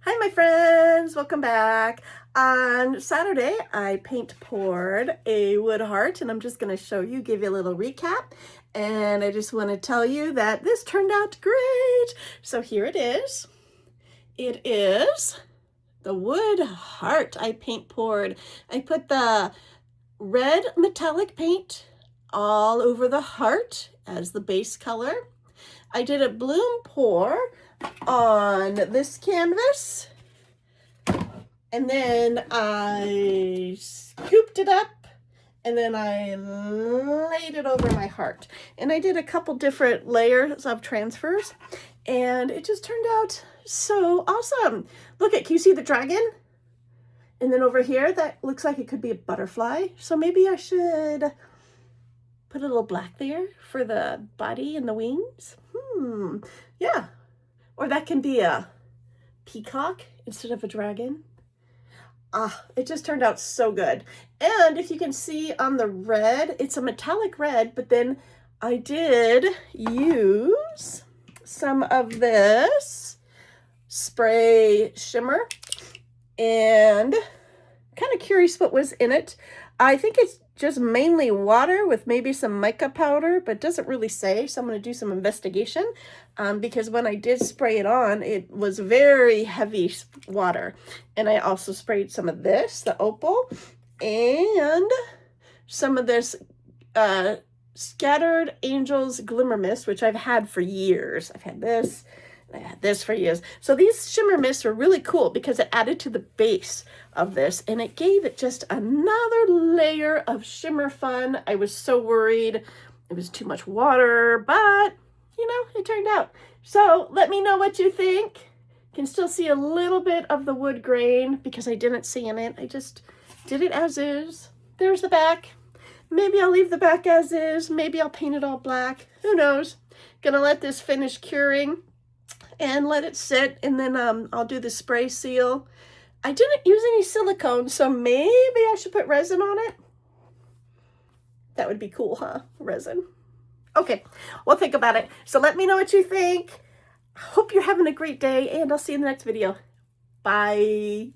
Hi my friends, welcome back. On Saturday, I paint poured a wood heart and I'm just going to show you, give you a little recap. And I just want to tell you that this turned out great. So here it is. It is the wood heart I paint poured. I put the red metallic paint all over the heart as the base color. I did a bloom pour on this canvas, and then I scooped it up, and then I laid it over my heart. And I did a couple different layers of transfers, and it just turned out so awesome. Look at, can you see the dragon? And then over here, that looks like it could be a butterfly. So maybe I should put a little black there for the body and the wings. Yeah. Or that can be a peacock instead of a dragon. It just turned out so good. And if you can see on the red, it's a metallic red, but then I did use some of this spray shimmer, and kind of curious what was in it. I think it's just mainly water with maybe some mica powder, but doesn't really say. So I'm going to do some investigation because when I did spray it on, it was very heavy water. And I also sprayed some of this, the opal, and some of this Scattered Angels Glimmer Mist, which I've had for years. I've had this. I had this for years. So these shimmer mists are really cool because it added to the base of this and it gave it just another layer of shimmer fun. I was so worried it was too much water, but you know, it turned out. So let me know what you think. Can still see a little bit of the wood grain because I didn't sand it. I just did it as is. There's the back. Maybe I'll leave the back as is. Maybe I'll paint it all black. Who knows? Gonna let this finish curing and let it sit, and then I'll do the spray seal. I didn't use any silicone, so maybe I should put resin on it. That would be cool, huh? Resin. Okay, we'll think about it. So let me know what you think. Hope you're having a great day, and I'll see you in the next video. Bye.